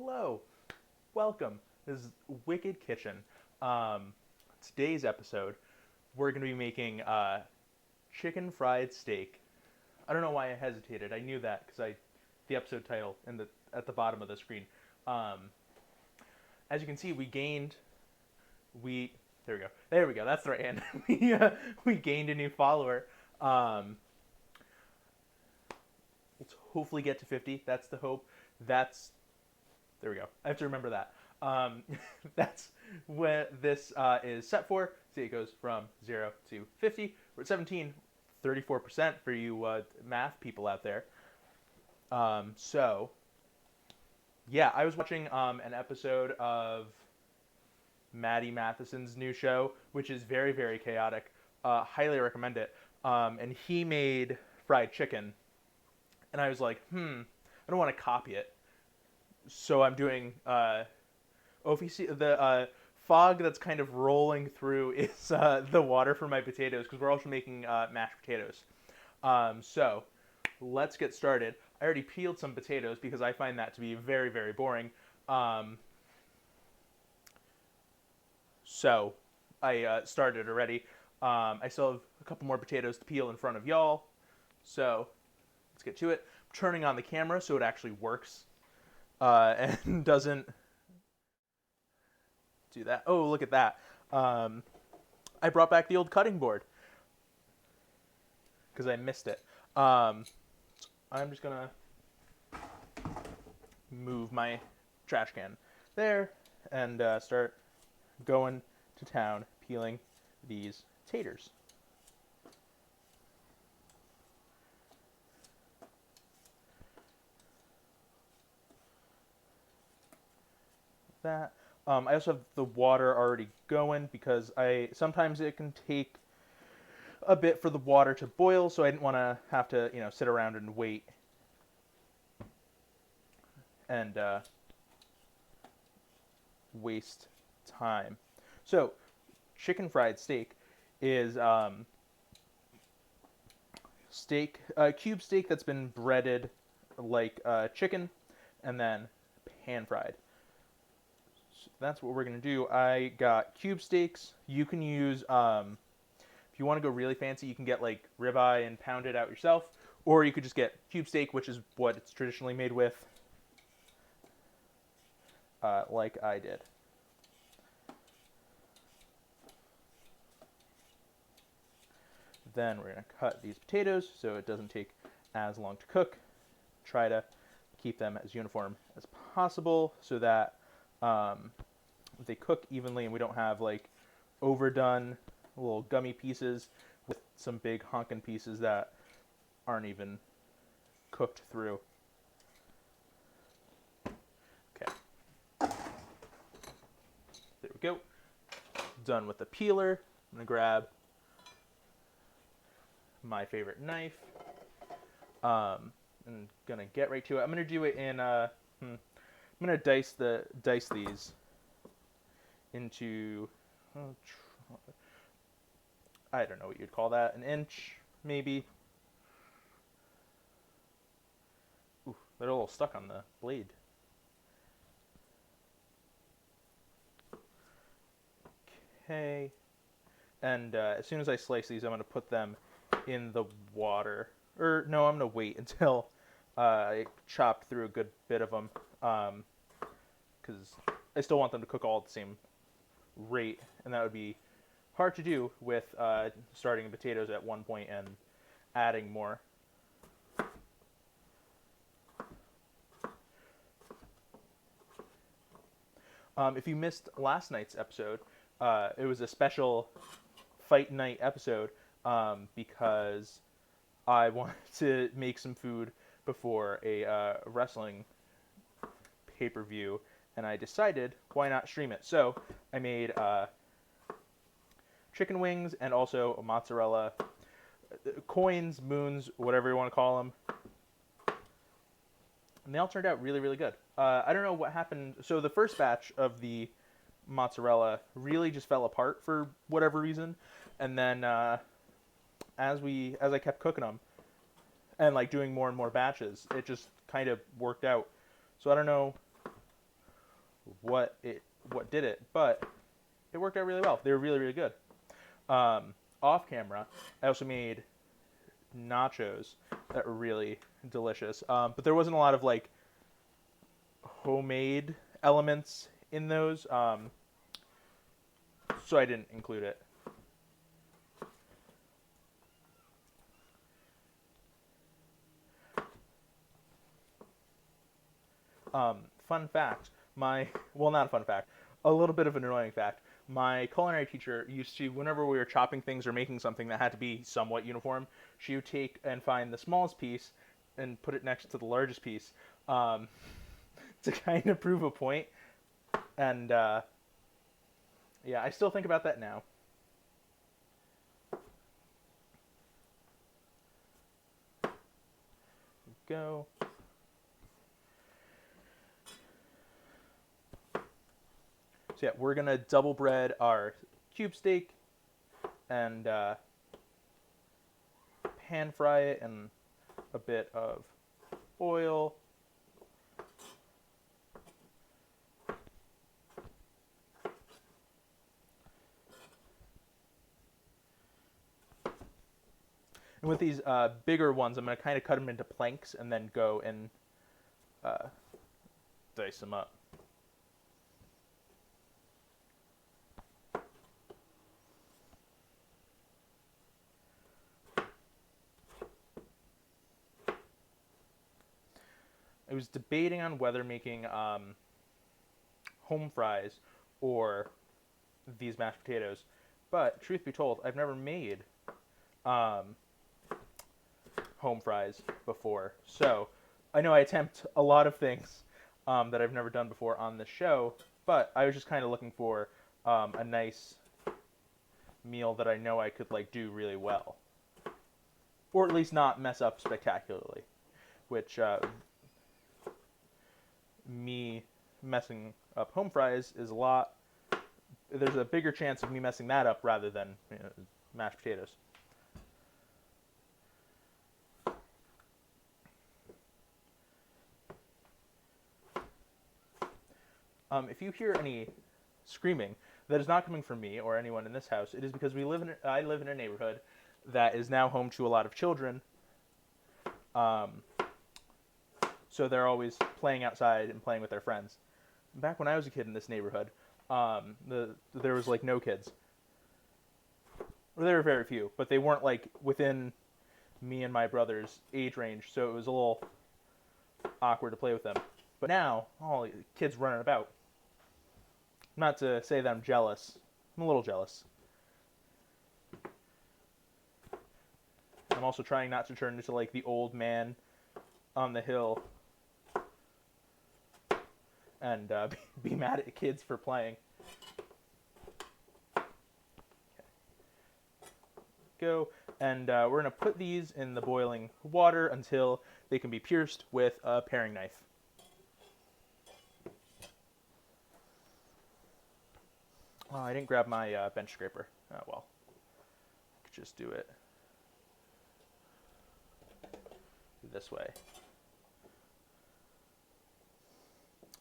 Hello, welcome. This is Wicked Kitchen. Today's episode, we're going to be making chicken fried steak. I don't know why I hesitated. I knew that because the episode title at the bottom of the screen. As you can see, we there we go. That's the right hand. We gained a new follower. Let's hopefully get to 50. That's the hope. There we go. I have to remember that. That's what this is set for. See, it goes from 0 to 50. We're at 17, 34% for you math people out there. Yeah, I was watching an episode of Maddie Matheson's new show, which is very, very chaotic. Highly recommend it. And he made fried chicken. And I was like, I don't want to copy it. So I'm doing, if you see the fog that's kind of rolling through is the water for my potatoes, because we're also making mashed potatoes. So let's get started. I already peeled some potatoes because I find that to be very, very boring. So I started already. I still have a couple more potatoes to peel in front of y'all. So let's get to it. I'm turning on the camera so it actually works and doesn't do that. Oh, look at that. I brought back the old cutting board because I missed it. I'm just going to move my trash can there and start going to town peeling these taters. That. I also have the water already going because sometimes it can take a bit for the water to boil, so I didn't want to have to sit around and wait and waste time. So chicken fried steak is cube steak that's been breaded like chicken and then pan fried. That's what we're going to do. I got cube steaks. You can use, if you want to go really fancy, you can get like ribeye and pound it out yourself. Or you could just get cube steak, which is what it's traditionally made with, like I did. Then we're going to cut these potatoes so it doesn't take as long to cook. Try to keep them as uniform as possible so that they cook evenly and we don't have like overdone little gummy pieces with some big honkin' pieces that aren't even cooked through. Okay. There we go. Done with the peeler. I'm going to grab my favorite knife. I'm going to get right to it. I'm going to do it in I'm going to dice these into, I don't know what you'd call that, an inch, maybe. Ooh, they're a little stuck on the blade. Okay. And as soon as I slice these, I'm going to put them in the water. Or, no, I'm going to wait until I chop through a good bit of them. Because I still want them to cook all at the same rate, and that would be hard to do with starting potatoes at one point and adding more. If you missed last night's episode, it was a special fight night episode because I wanted to make some food before a wrestling pay-per-view, and I decided why not stream it. So I made chicken wings and also a mozzarella coins, moons, whatever you want to call them. And they all turned out really, really good. I don't know what happened. So the first batch of the mozzarella really just fell apart for whatever reason. And then as I kept cooking them and like doing more and more batches, it just kind of worked out. So I don't know what did it, but it worked out really well. They were really, really good. Off camera, I also made nachos that were really delicious. But there wasn't a lot of like homemade elements in those, so I didn't include it. Fun fact, not a fun fact, a little bit of an annoying fact. My culinary teacher used to, whenever we were chopping things or making something that had to be somewhat uniform, she would take and find the smallest piece and put it next to the largest piece, to kind of prove a point. And yeah, I still think about that now. Go. So yeah, we're gonna double bread our cube steak and pan fry it in a bit of oil. And with these bigger ones, I'm going to kind of cut them into planks and then go and dice them up. I was debating on whether making home fries or these mashed potatoes, but truth be told, I've never made home fries before. So I know I attempt a lot of things that I've never done before on the show, but I was just kind of looking for a nice meal that I know I could like do really well, or at least not mess up spectacularly, which me messing up home fries is a lot. There's a bigger chance of me messing that up rather than mashed potatoes. If you hear any screaming, that is not coming from me or anyone in this house. It is because I live in a neighborhood that is now home to a lot of children. So they're always playing outside and playing with their friends. Back when I was a kid in this neighborhood, there was like no kids. Or there were very few, but they weren't like within me and my brother's age range, so it was a little awkward to play with them. But now, all the kids running about. Not to say that I'm jealous. I'm a little jealous. I'm also trying not to turn into like the old man on the hill and be mad at kids for playing. Okay. Go. And we're going to put these in the boiling water until they can be pierced with a paring knife. Oh, I didn't grab my bench scraper. Oh, well. I could just do it this way.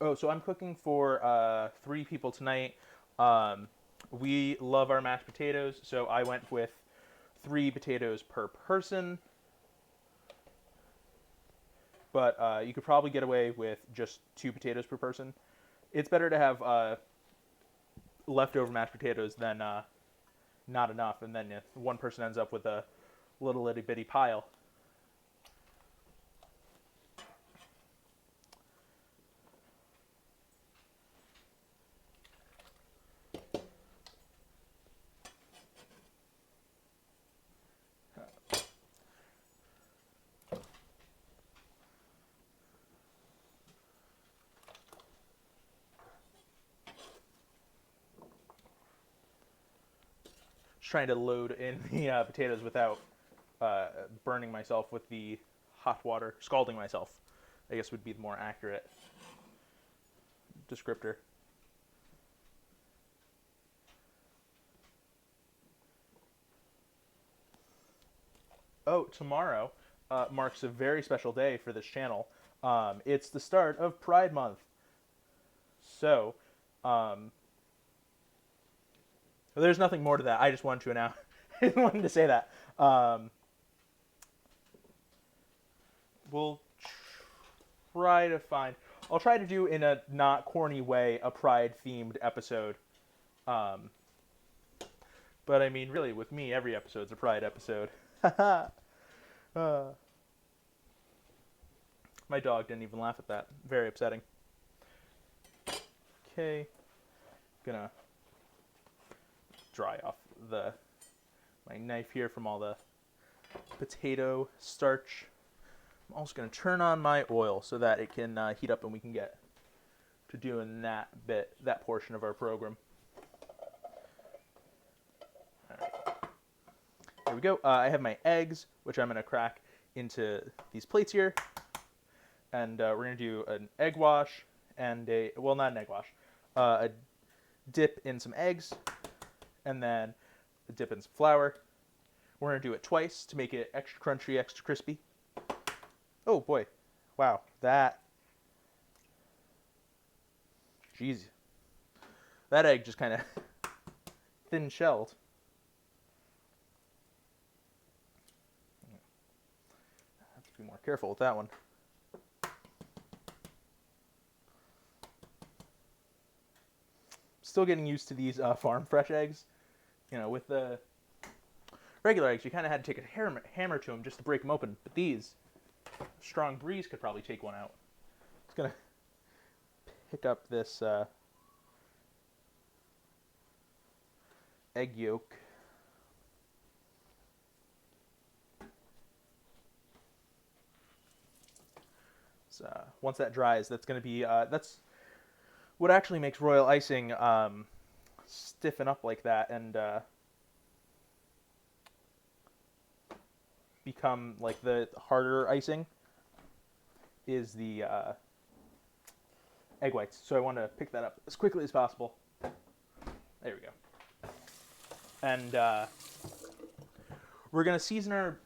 Oh, so I'm cooking for 3 people tonight. We love our mashed potatoes, so I went with 3 potatoes per person. But you could probably get away with just 2 potatoes per person. It's better to have leftover mashed potatoes than not enough, and then one person ends up with a little itty bitty pile. Trying to load in the potatoes without burning myself with the hot water, scalding myself, I guess would be the more accurate descriptor. Oh, tomorrow marks a very special day for this channel. It's the start of Pride Month. So, there's nothing more to that. I just wanted to announce. I just wanted to say that. We'll try to find. I'll try to do in a not corny way a Pride themed episode. Um, but I mean, really, with me, every episode's a Pride episode. uh, my dog didn't even laugh at that. Very upsetting. Okay, gonna dry off my knife here from all the potato starch. I'm also going to turn on my oil so that it can heat up and we can get to doing that portion of our program. All right. There we go. I have my eggs, which I'm going to crack into these plates here. And we're going to do an egg wash and not an egg wash, a dip in some eggs, and then a dip in some flour. We're going to do it twice to make it extra crunchy, extra crispy. Oh boy, wow, jeez, that egg just kind of thin-shelled. I have to be more careful with that one. Still getting used to these farm fresh eggs. You know, with the regular eggs, you kind of had to take a hammer to them just to break them open. But these, a strong breeze could probably take one out. It's gonna pick up this egg yolk. So, once that dries, that's gonna be that's what actually makes royal icing stiffen up like that and become like the harder icing is the egg whites. So I want to pick that up as quickly as possible. There we go. And we're gonna season our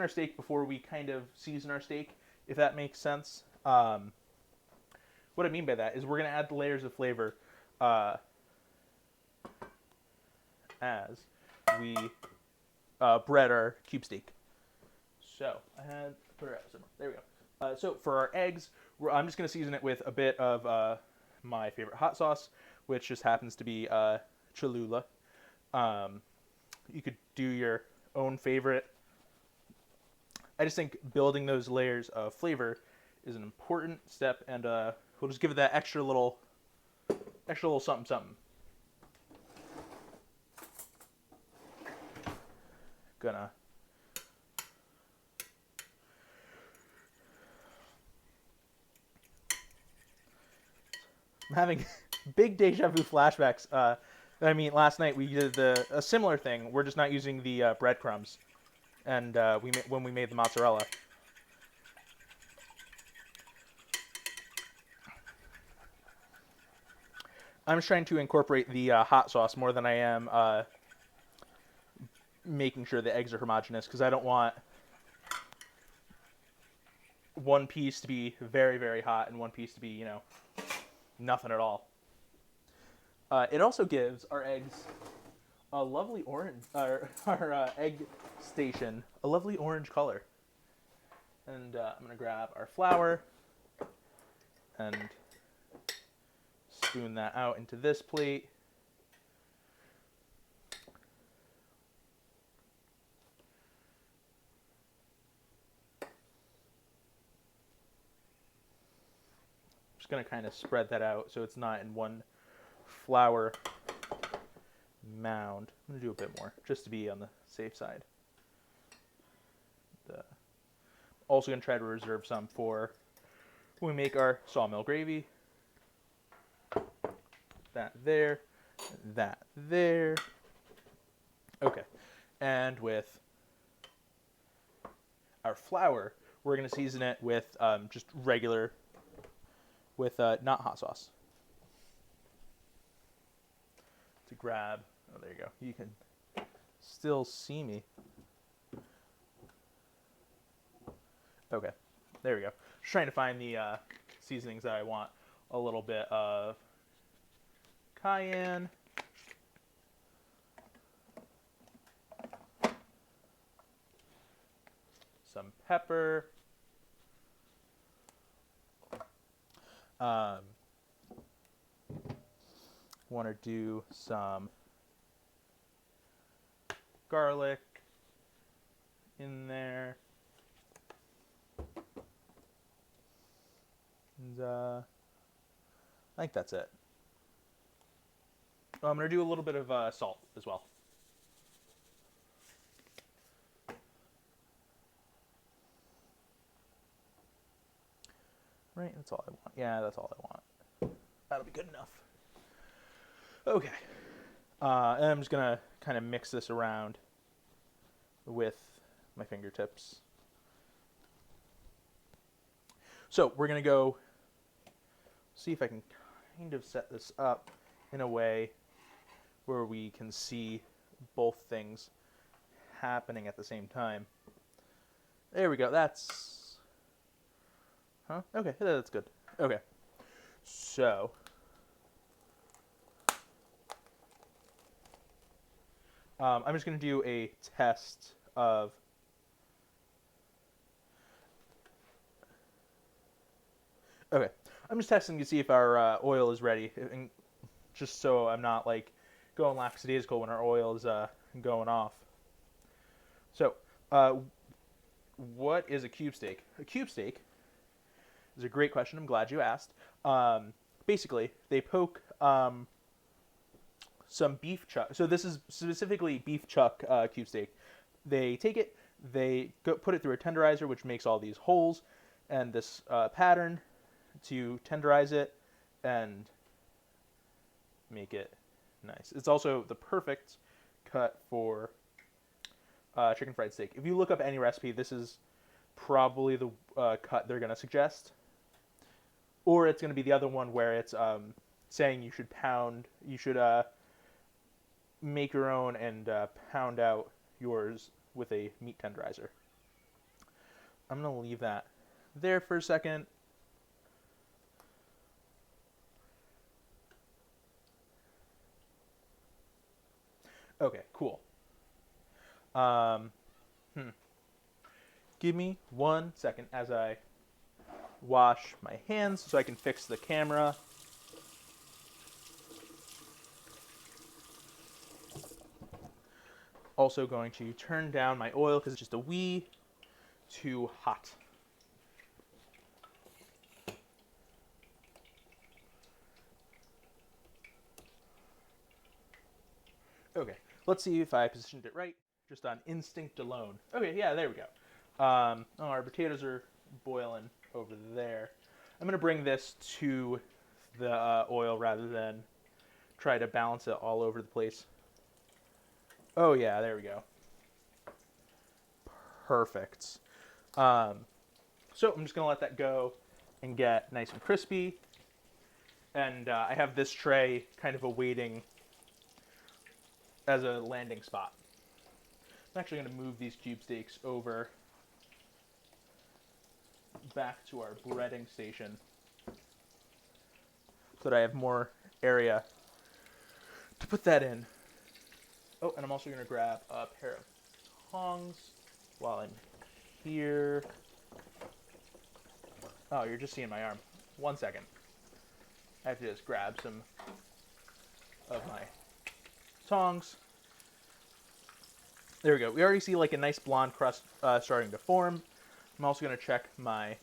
steak before we kind of season our steak, if that makes sense. What I mean by that is we're going to add the layers of flavor as we bread our cube steak. So there we go. So for our eggs, I'm just going to season it with a bit of my favorite hot sauce, which just happens to be Cholula. You could do your own favorite. I just think building those layers of flavor is an important step, and we'll just give it that extra little something something. I'm having big deja vu flashbacks. I mean, last night we did a similar thing. We're just not using the breadcrumbs, and when we made the mozzarella. I'm just trying to incorporate the hot sauce more than I am making sure the eggs are homogeneous, because I don't want one piece to be very, very hot and one piece to be, nothing at all. It also gives our eggs a lovely orange, our egg station, a lovely orange color. And I'm going to grab our flour and spoon that out into this plate. Just going to kind of spread that out so it's not in one flour mound. I'm going to do a bit more just to be on the safe side. Also going to try to reserve some for when we make our sawmill gravy. That there. Okay. And with our flour, we're going to season it with just regular, with not hot sauce. To grab, oh, there you go. You can still see me. Okay, there we go. Just trying to find the seasonings that I want. a little bit of cayenne, some pepper, want to do some garlic in there. And I think that's it. Oh, I'm going to do a little bit of salt as well. Right, that's all I want. Yeah, that's all I want. That'll be good enough. Okay. And I'm just going to kind of mix this around with my fingertips. So we're going to go see if I can kind of set this up in a way where we can see both things happening at the same time. There we go. That's... Huh? Okay, that's good. Okay. So... I'm just going to do a test of... Okay. I'm just testing to see if our oil is ready. And just so I'm not, like, going lackadaisical when our oil is going off. So, what is a cube steak? A cube steak is a great question. I'm glad you asked. Basically, they poke some beef chuck. So this is specifically beef chuck cube steak. They take it, they put it through a tenderizer, which makes all these holes and this pattern to tenderize it and make it nice. It's also the perfect cut for chicken fried steak. If you look up any recipe, this is probably the cut they're going to suggest. Or it's going to be the other one where it's saying you should make your own and pound out yours with a meat tenderizer. I'm going to leave that there for a second. Okay, cool. Give me 1 second as I wash my hands so I can fix the camera. Also going to turn down my oil because it's just a wee too hot. Okay, let's see if I positioned it right, just on instinct alone. Okay, yeah, there we go. Our potatoes are boiling over there. I'm going to bring this to the oil rather than try to balance it all over the place. Oh, yeah, there we go. Perfect. So I'm just going to let that go and get nice and crispy. And I have this tray kind of awaiting as a landing spot. I'm actually going to move these cube steaks over back to our breading station so that I have more area to put that in. Oh, and I'm also going to grab a pair of tongs while I'm here. Oh, you're just seeing my arm. 1 second. I have to just grab some of my tongs. There we go. We already see like a nice blonde crust starting to form. I'm also going to check my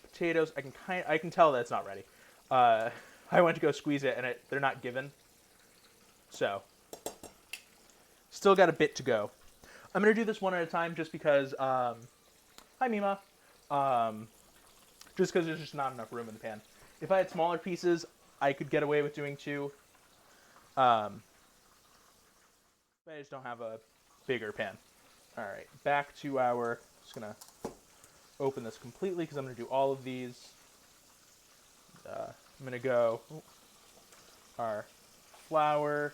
potatoes. I can tell that it's not ready. I went to go squeeze it and they're not given. So, still got a bit to go. I'm going to do this one at a time just because, hi Mima, just because there's just not enough room in the pan. If I had smaller pieces, I could get away with doing two. But I just don't have a bigger pan. All right, back to our, just going to open this completely because I'm going to do all of these. I'm going to go our flour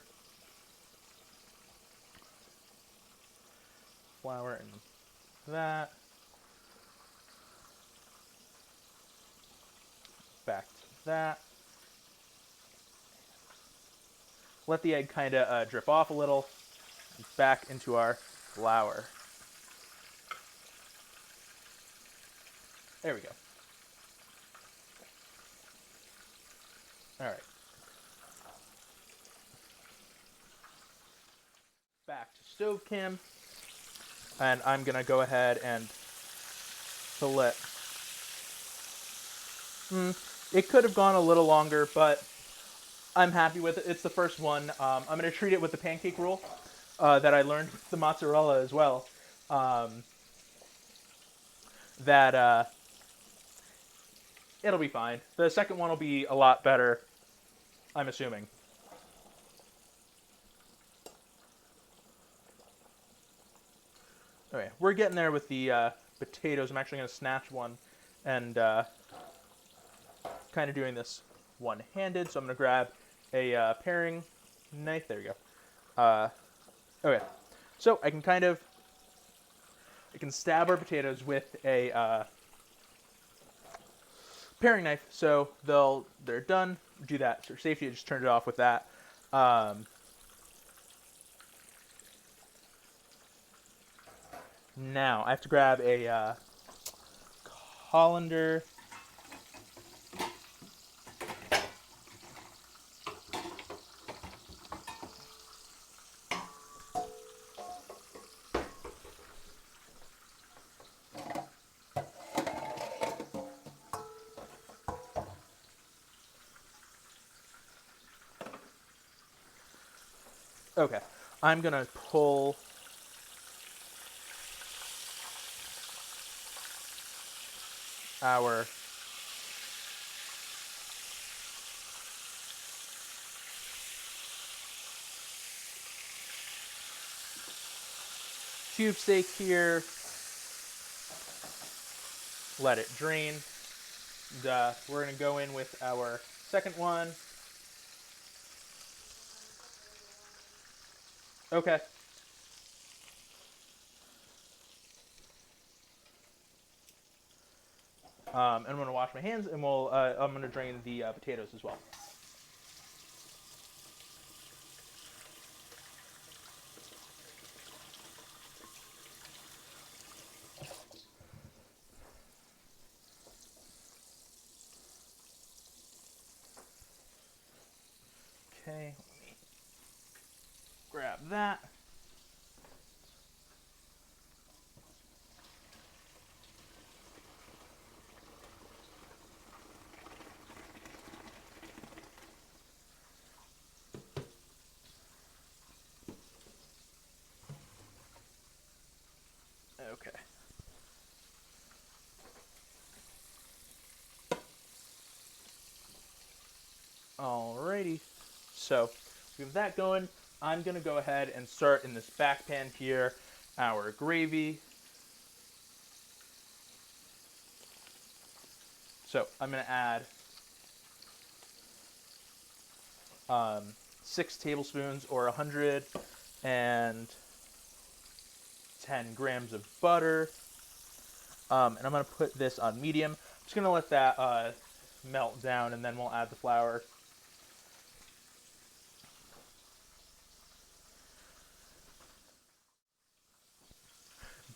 and that. Back to that. Let the egg kind of drip off a little. Back into our flour. There we go. All right. Back to stove cam. And I'm going to go ahead and fillet. It could have gone a little longer, but I'm happy with it. It's the first one. I'm going to treat it with the pancake rule that I learned with the mozzarella as well. That it'll be fine. The second one will be a lot better, I'm assuming. Okay, we're getting there with the potatoes. I'm actually going to snatch one and kind of doing this one-handed. So I'm going to grab a paring knife. There we go. Okay, so I can stab our potatoes with a paring knife. So they're done. Do that for safety. I just turned it off with that. Now I have to grab a colander. Okay, I'm gonna pull our cube steak here, let it drain. And, we're gonna go in with our second one. Okay. And I'm gonna wash my hands, and I'm gonna drain the potatoes as well. Okay, let me grab that. Okay. Alrighty. So we have that going. I'm gonna go ahead and start in this back pan here our gravy. So I'm gonna add 6 tablespoons or 110 grams of butter. And I'm going to put this on medium. I'm just going to let that melt down, and then we'll add the flour.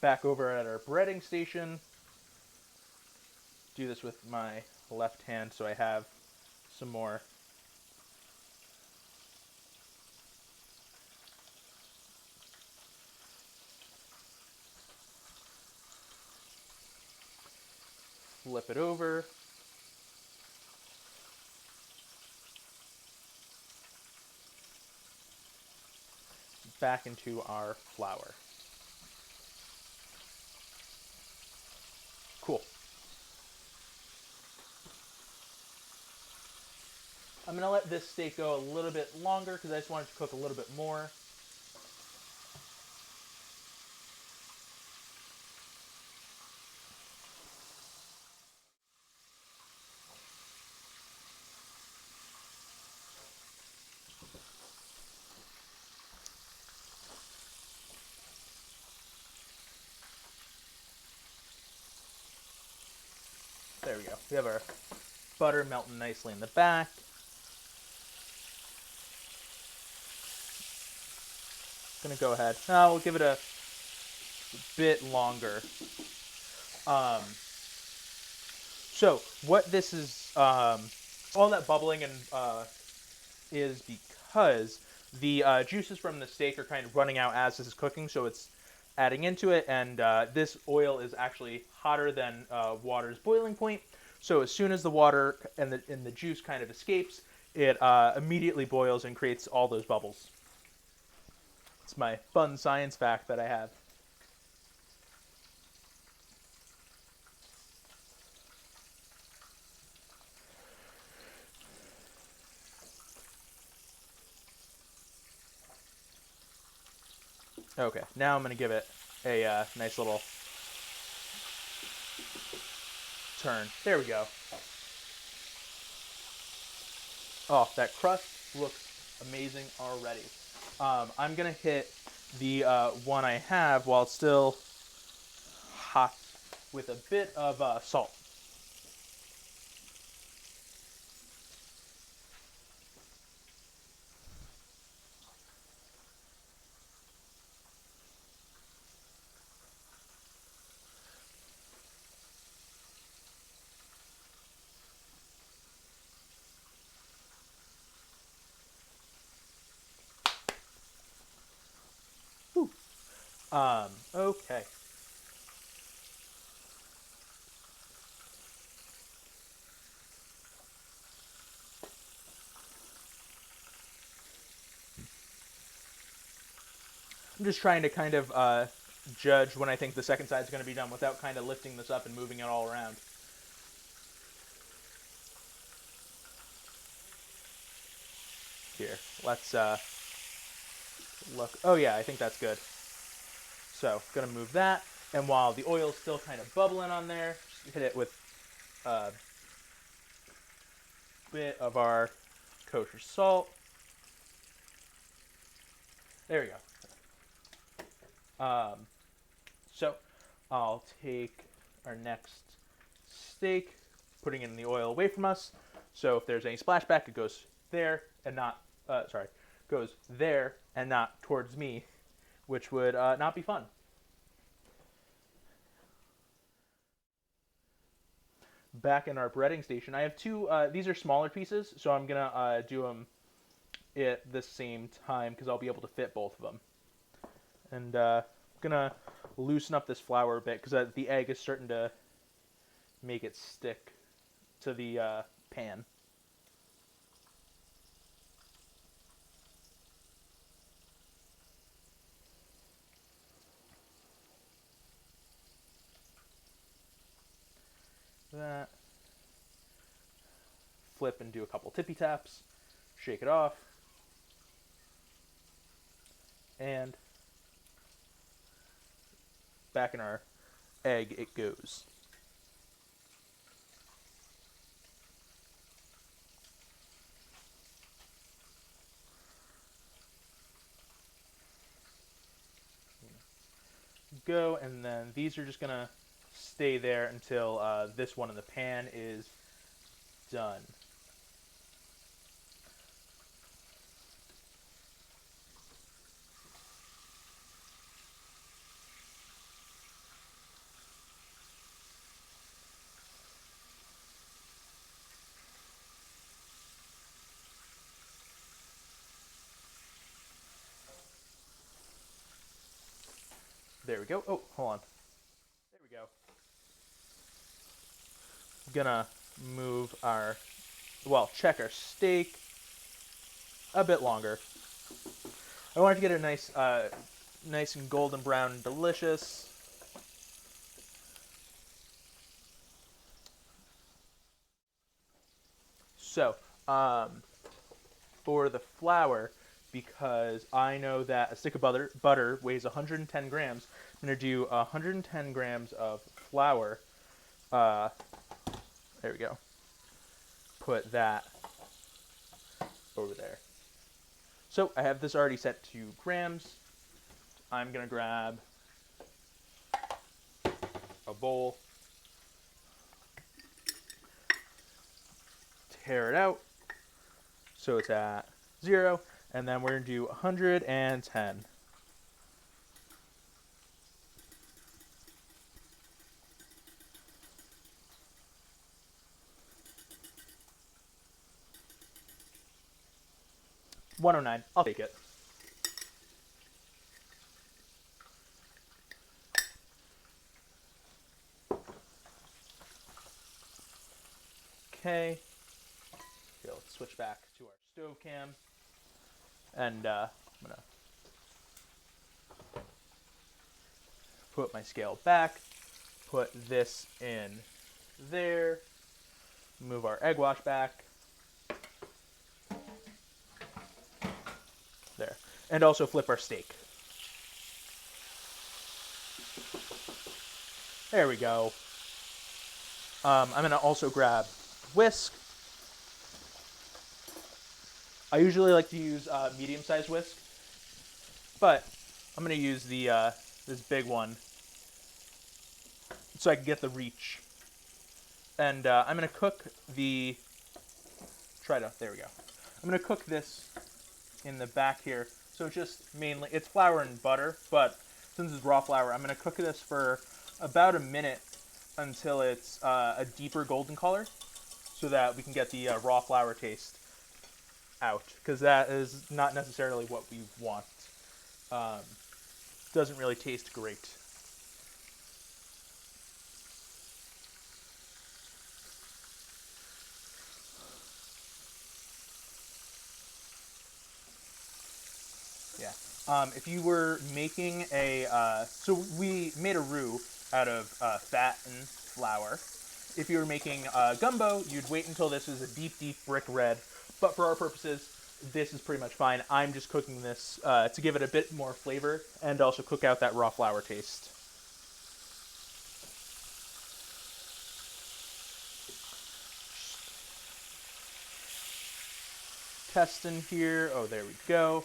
Back over at our breading station. Do this with my left hand so I have some more. Flip it over. Back into our flour. Cool. I'm going to let this steak go a little bit longer because I just want it to cook a little bit more. There we go. We have our butter melting nicely in the back. Gonna go ahead. We'll give it a bit longer. So what this is, all that bubbling and is because the juices from the steak are kind of running out as this is cooking, so it's adding into it, and this oil is actually hotter than water's boiling point. So as soon as the water and the juice kind of escapes, it immediately boils and creates all those bubbles. It's my fun science fact that I have. Okay, now I'm going to give it a nice little turn. There we go. Oh, that crust looks amazing already. I'm going to hit the one I have while it's still hot with a bit of salt. Whew. Okay. I'm just trying to kind of judge when I think the second side's going to be done without kind of lifting this up and moving it all around. Here, let's look. Oh yeah, I think that's good. So, gonna move that, and while the oil's still kind of bubbling on there, just hit it with a bit of our kosher salt. There we go. So, I'll take our next steak, putting it in the oil away from us. So if there's any splashback, it goes there and not, goes there and not towards me, which would not be fun. Back in our breading station, I have two, these are smaller pieces, so I'm going to do them at the same time because I'll be able to fit both of them. And I'm going to loosen up this flour a bit because the egg is starting to make it stick to the pan. That. Flip and do a couple tippy taps. Shake it off. And back in our egg it goes. Go, and then these are just gonna stay there until this one in the pan is done. There we go. Oh, hold on. There we go. Gonna move our, check our steak a bit longer. I wanted to get it nice, nice and golden brown and delicious. So, for the flour, because I know that a stick of butter weighs 110 grams, I'm going to do 110 grams of flour. There we go. Put that over there. So I have this already set to grams. I'm going to grab a bowl. carry it out. So it's at 0. And then we're going to do 110. $109. I'll take it. Okay. Okay, let's switch back to our stove cam. And I'm going to put my scale back, put this in there, move our egg wash back. There. And also flip our steak. There we go. I'm going to also grab whisk. I usually like to use medium-sized whisk, but I'm going to use the this big one so I can get the reach. And I'm going to cook the... There we go. I'm going to cook this in the back here. So just mainly, it's flour and butter, but since it's raw flour, I'm going to cook this for about a minute until it's a deeper golden color so that we can get the raw flour taste out, because that is not necessarily what we want. Doesn't really taste great. Yeah. If you were making so we made a roux out of fat and flour. If you were making gumbo, you'd wait until this is a deep, deep brick red. But for our purposes, this is pretty much fine. I'm just cooking this to give it a bit more flavor and also cook out that raw flour taste. Testing here. Oh, there we go.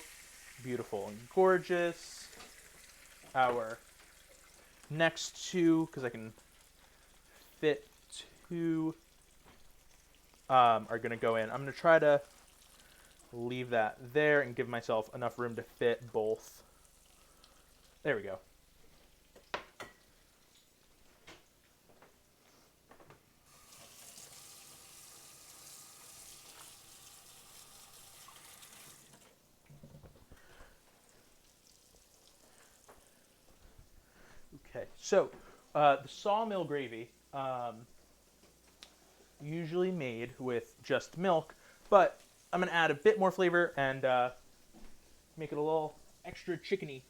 Beautiful and gorgeous. Our next two, because I can fit two, are going to go in. I'm going to try to leave that there and give myself enough room to fit both. There we go. Okay, so the Sawmill Gravy, usually made with just milk, but I'm going to add a bit more flavor and make it a little extra chickeny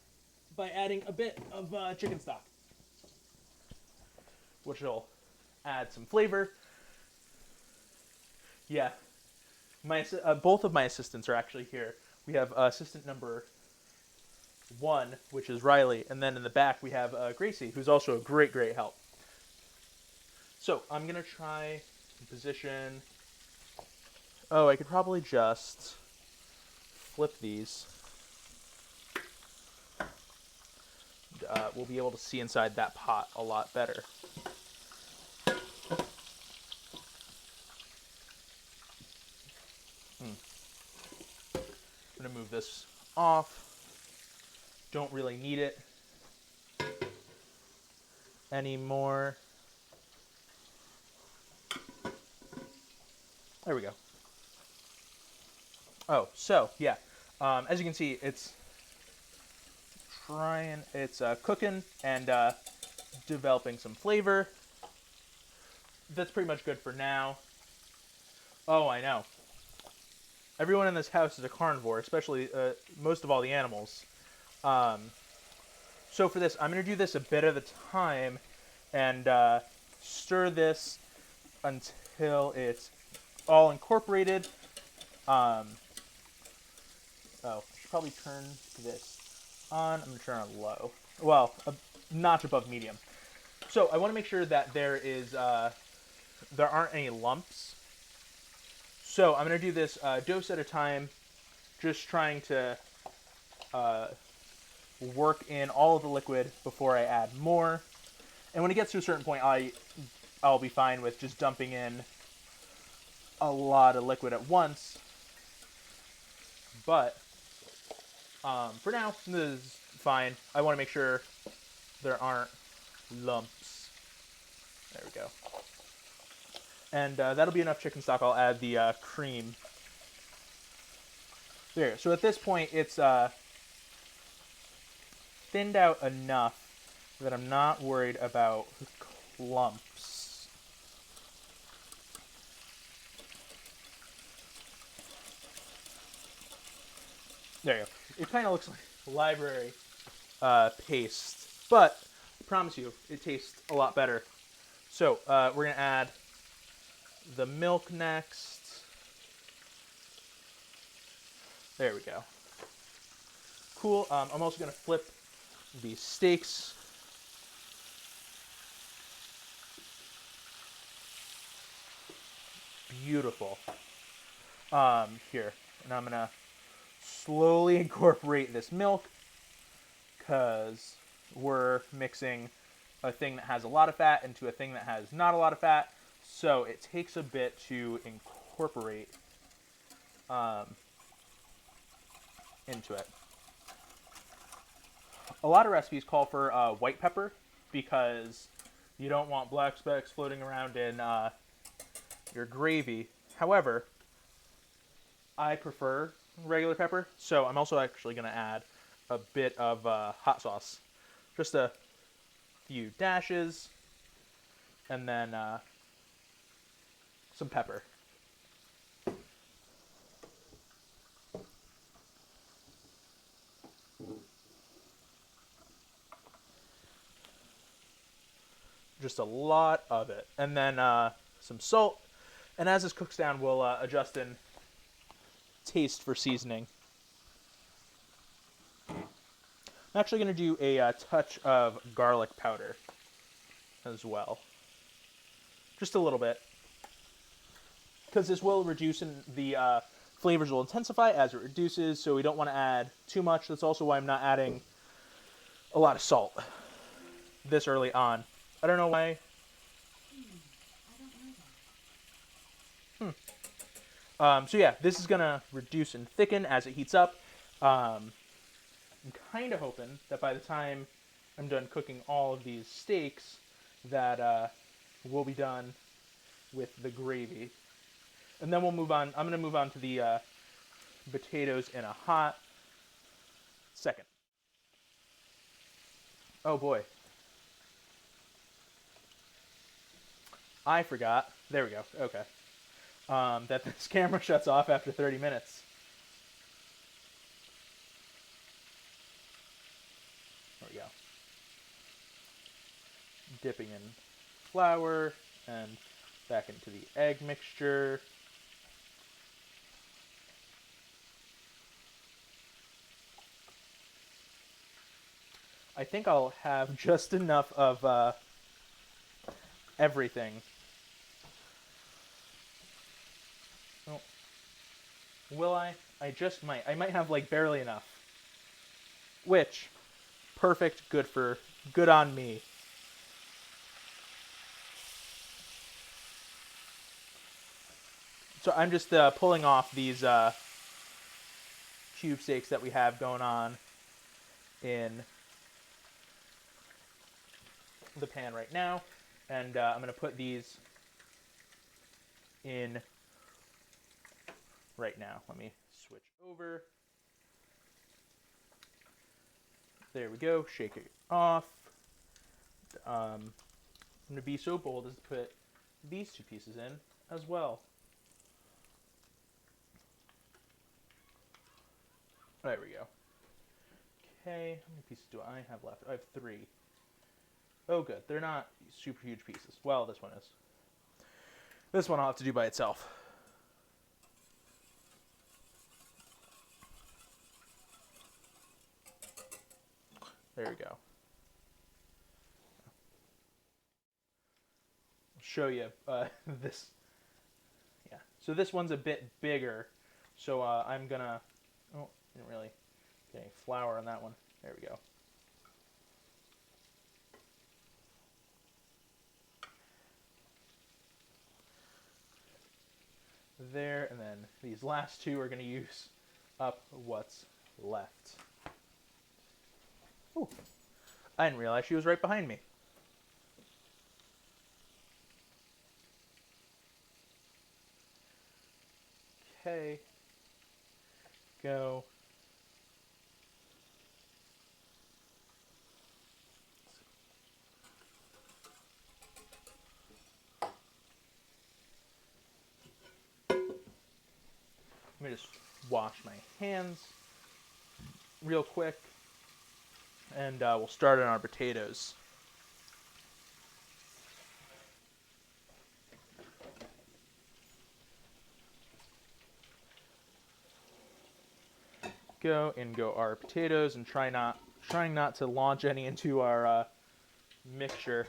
by adding a bit of chicken stock, which will add some flavor. Yeah, both of my assistants are actually here. We have assistant number 1, which is Riley, and then in the back we have Gracie, who's also a great, great help. So I'm going to try position. Oh, I could probably just flip these. We'll be able to see inside that pot a lot better. I'm going to move this off. Don't really need it anymore. There we go. Oh, so yeah, as you can see, it's cooking and developing some flavor. That's pretty much good for now. Oh, I know. Everyone in this house is a carnivore, especially most of all the animals. So for this, I'm going to do this a bit at a time and stir this until it's all incorporated. I should probably turn this on. I'm going to turn it on low. Well, a notch above medium. So I want to make sure that there aren't any lumps. So I'm going to do this dose at a time, just trying to work in all of the liquid before I add more. And when it gets to a certain point, I'll be fine with just dumping in a lot of liquid at once. But for now, this is fine. I want to make sure there aren't lumps. There we go. And that'll be enough chicken stock. I'll add the cream. There. So at this point, it's thinned out enough that I'm not worried about clumps. There you go. It kind of looks like library paste, but I promise you, it tastes a lot better. So we're going to add the milk next. There we go. Cool. I'm also going to flip the steaks. Beautiful. Here. And I'm going to slowly incorporate this milk because we're mixing a thing that has a lot of fat into a thing that has not a lot of fat. So it takes a bit to incorporate into it. A lot of recipes call for white pepper because you don't want black specks floating around in your gravy. However, I prefer regular pepper, so I'm also actually going to add a bit of hot sauce. Just a few dashes, and then some pepper. Just a lot of it. And then some salt. And as this cooks down, we'll adjust in taste for seasoning. I'm actually going to do a touch of garlic powder as well. Just a little bit. Because this will reduce and the flavors will intensify as it reduces, so we don't want to add too much. That's also why I'm not adding a lot of salt this early on. I don't know why. So yeah, this is going to reduce and thicken as it heats up. I'm kind of hoping that by the time I'm done cooking all of these steaks that we'll be done with the gravy. And then we'll move on. I'm going to move on to the potatoes in a hot second. Oh boy. I forgot. There we go. Okay. That this camera shuts off after 30 minutes. There we go. Dipping in flour and back into the egg mixture. I think I'll have just enough of everything. Oh. Will I? I just might. I might have like barely enough. Which, perfect, good on me. So I'm just pulling off these cube steaks that we have going on in the pan right now, and I'm going to put these in right now. Let me switch over. There we go. Shake it off. I'm going to be so bold as to put these two pieces in as well. There we go. Okay, how many pieces do I have left? I have 3. Oh, good. They're not super huge pieces. Well, this one is. This one I'll have to do by itself. There we go. I'll show you this. Yeah. So this one's a bit bigger. So I'm going to... Oh, didn't really get any flour on that one. There we go. there, and then these last two are going to use up what's left. Ooh, I didn't realize she was right behind me. Okay, go. Let me just wash my hands real quick, and we'll start on our potatoes. Go our potatoes, and trying not to launch any into our mixture.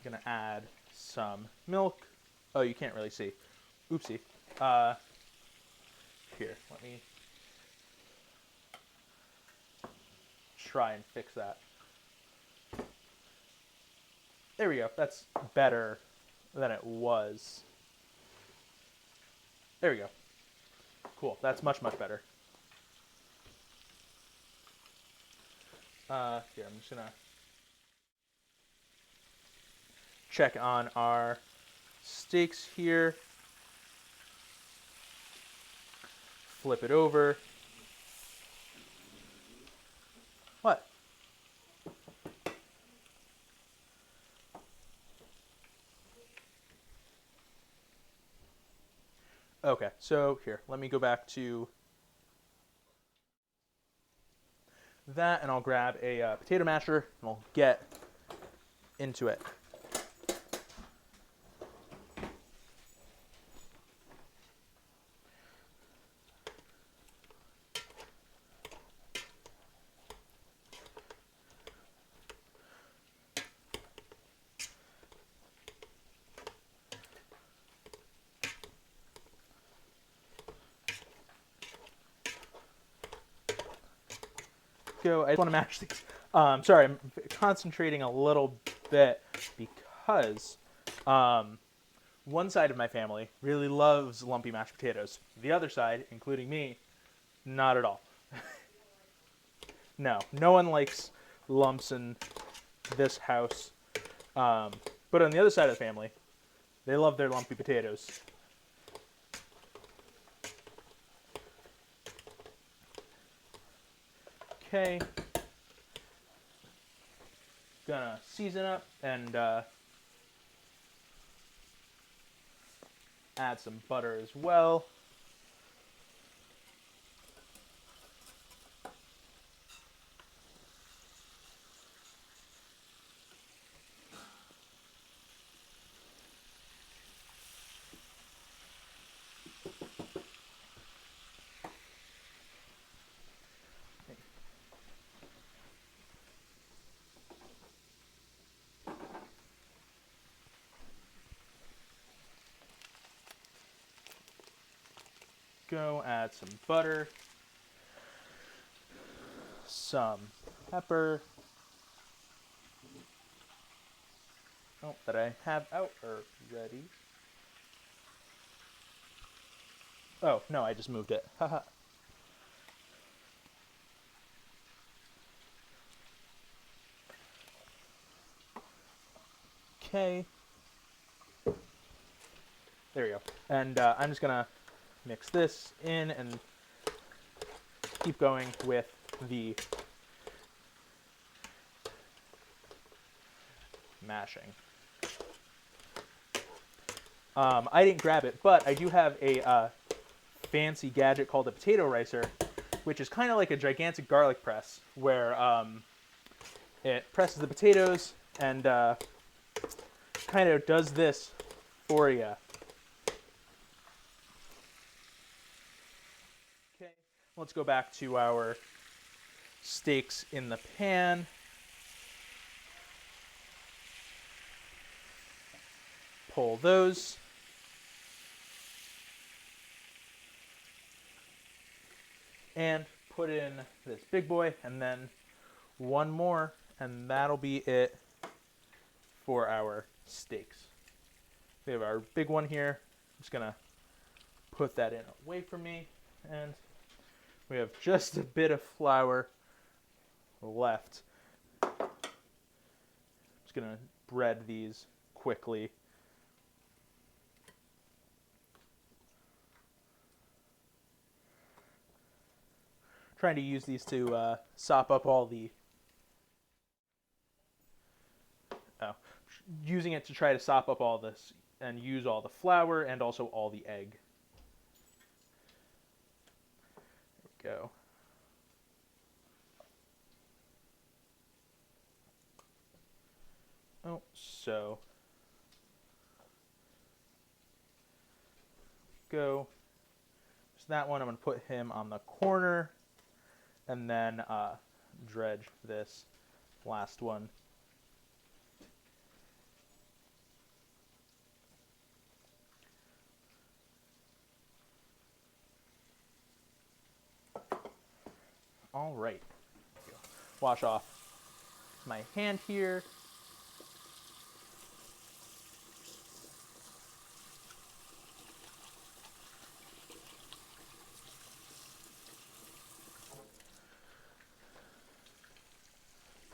Gonna add some milk. Oh, you can't really see. Oopsie. Here, let me try and fix that. There we go. That's better than it was. There we go. Cool. That's much, much better. Here, I'm just gonna check on our steaks here. Flip it over. What? Okay, so here, let me go back to that, and I'll grab a potato masher, and I'll get into it. Go. I just want to mash these. Sorry, I'm concentrating a little bit because one side of my family really loves lumpy mashed potatoes. The other side, including me, not at all. No one likes lumps in this house. But on the other side of the family, they love their lumpy potatoes. Okay. Gonna season up and add some butter as well. Go add some butter, some pepper. Oh, that I have out already. Oh, no, I just moved it. Haha. Okay. There we go. And I'm just going to mix this in and keep going with the mashing. I didn't grab it, but I do have a fancy gadget called a potato ricer, which is kind of like a gigantic garlic press, where it presses the potatoes and kind of does this for you. Okay, let's go back to our steaks in the pan. Pull those. And put in this big boy, and then one more, and that'll be it for our steaks. We have our big one here. I'm just gonna put that in away from me, and we have just a bit of flour left. Just gonna bread these quickly. Trying to use these to sop up all the using it to try to sop up all this and use all the flour and also all the egg. There we go. Oh, so go. So that one, I'm going to put him on the corner, and then dredge this last one. All right. Wash off my hand here.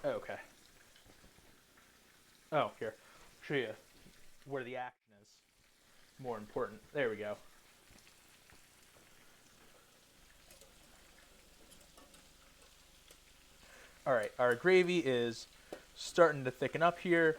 Okay. Oh, here. Show you where the action is more important. There we go. All right, our gravy is starting to thicken up here.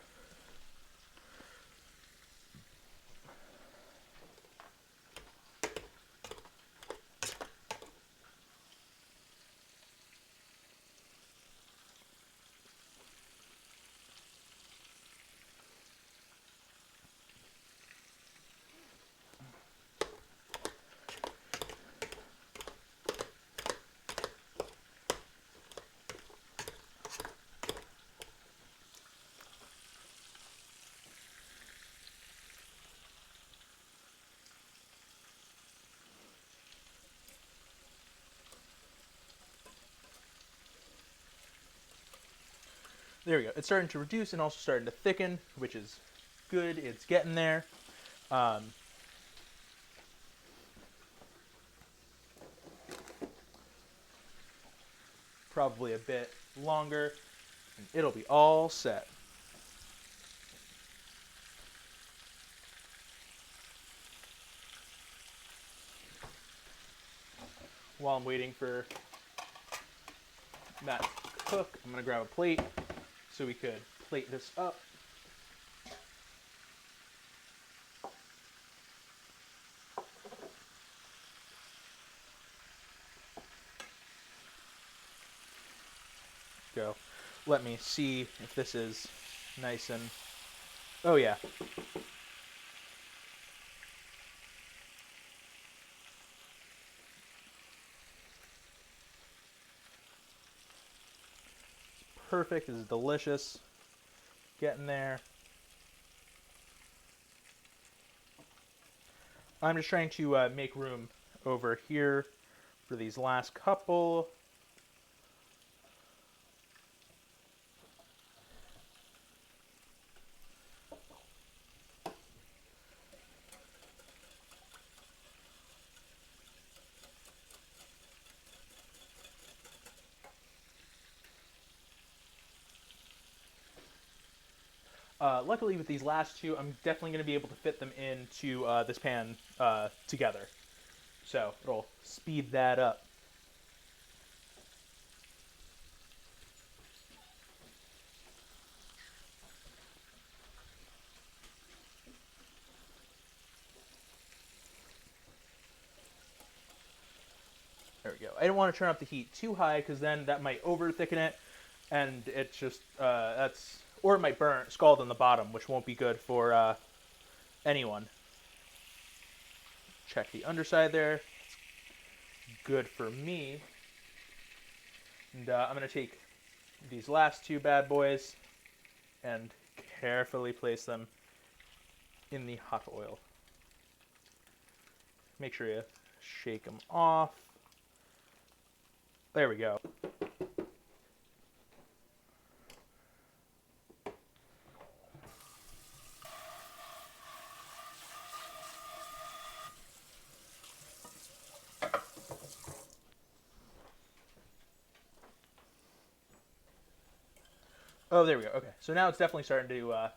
There we go. It's starting to reduce and also starting to thicken, which is good. It's getting there. Probably a bit longer, and it'll be all set. While I'm waiting for that to cook, I'm going to grab a plate so we could plate this up. Go. Let me see if this is nice and... Oh, yeah. Perfect. This is delicious. Getting there. I'm just trying to make room over here for these last couple. Luckily, with these last two, I'm definitely going to be able to fit them into this pan together. So it'll speed that up. There we go. I don't want to turn up the heat too high because then that might over thicken it, and it's just that's, or it might burn, scald on the bottom, which won't be good for anyone. Check the underside there. Good for me. And I'm going to take these last two bad boys and carefully place them in the hot oil. Make sure you shake them off. There we go. Oh, there we go. Okay, so now it's definitely starting to.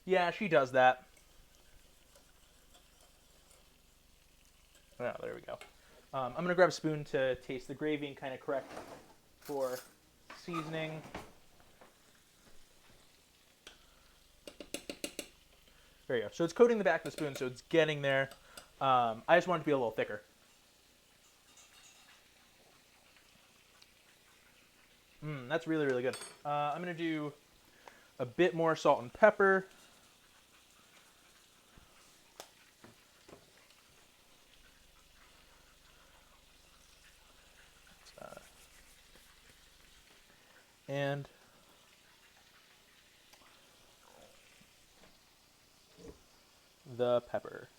Yeah, she does that. Oh, there we go. I'm gonna grab a spoon to taste the gravy and kind of correct for seasoning. There you go. So it's coating the back of the spoon, so it's getting there. I just want it to be a little thicker. That's really, really good. I'm going to do a bit more salt and pepper. And the pepper.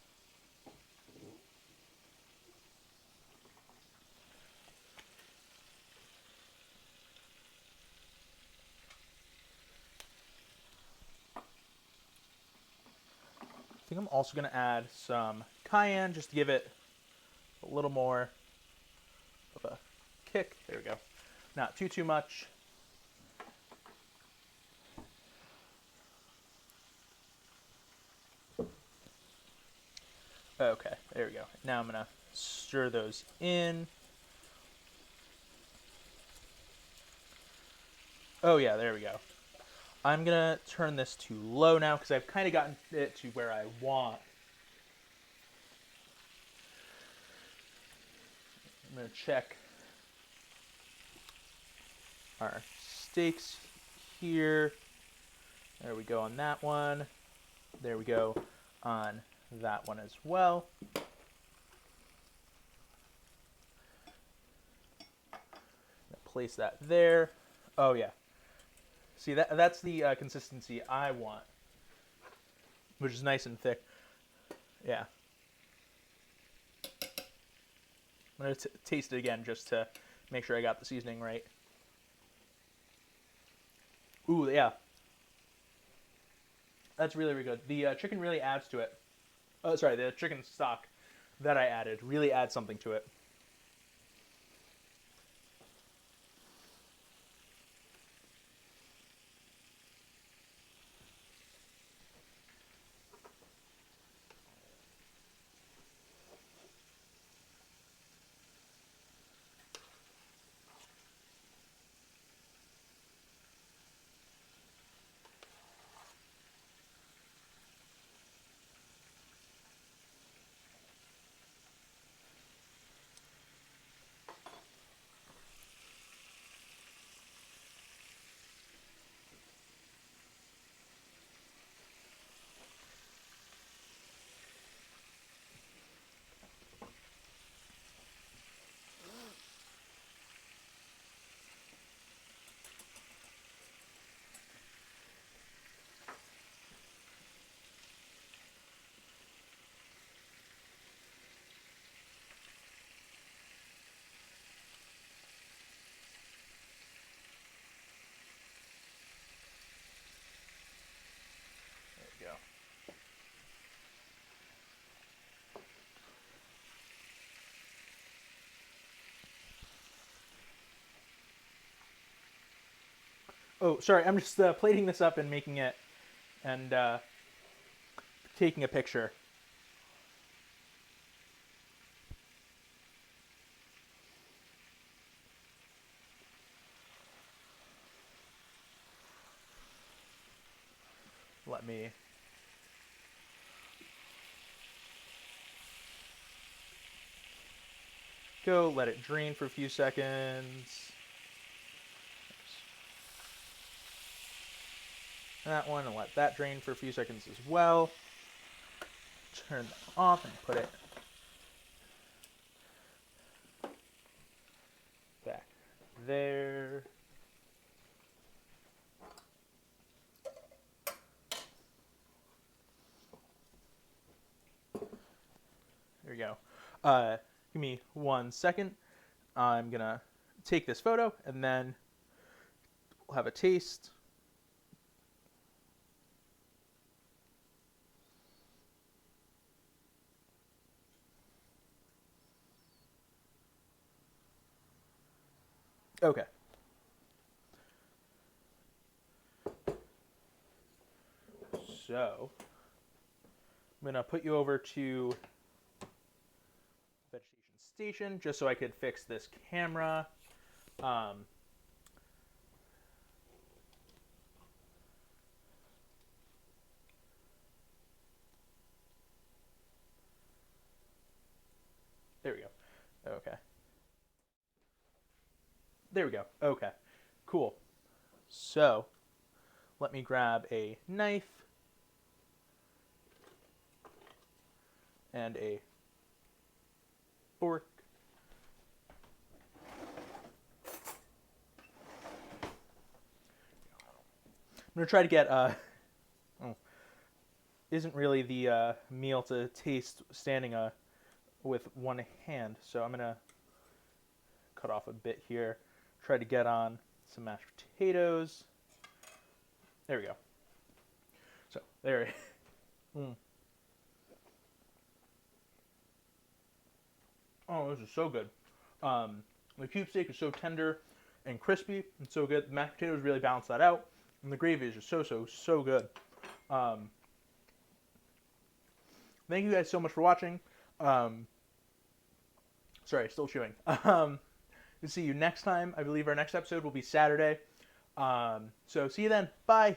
I think I'm also going to add some cayenne just to give it a little more of a kick. There we go. Not too much. Okay, there we go. Now I'm going to stir those in. Oh yeah, there we go. I'm going to turn this to low now because I've kind of gotten it to where I want. I'm going to check our steaks here. There we go on that one. There we go on that one as well. Place that there. Oh yeah. See, that's the consistency I want, which is nice and thick. Yeah. I'm going to taste it again just to make sure I got the seasoning right. Ooh, yeah. That's really, really good. The chicken really adds to it. Oh, sorry, the chicken stock that I added really adds something to it. There we go. Oh, sorry, I'm just plating this up and making it and taking a picture. Let me go, let it drain for a few seconds. That one, and let that drain for a few seconds as well. Turn that off and put it back there. There we go. Give me 1 second. I'm gonna take this photo and then we'll have a taste. Okay. So I'm gonna put you over to vegetation station just so I could fix this camera. There we go. Okay. There we go. Okay. Cool. So let me grab a knife and a fork. I'm gonna try to get isn't really the meal to taste standing with one hand, so I'm gonna cut off a bit here. Try to get on some mashed potatoes. There we go. So there. Oh, this is so good. The cube steak is so tender and crispy and so good. The mashed potatoes really balance that out, and the gravy is just so good. Thank you guys so much for watching. Sorry, still chewing. We'll see you next time. I believe our next episode will be Saturday. So see you then. Bye.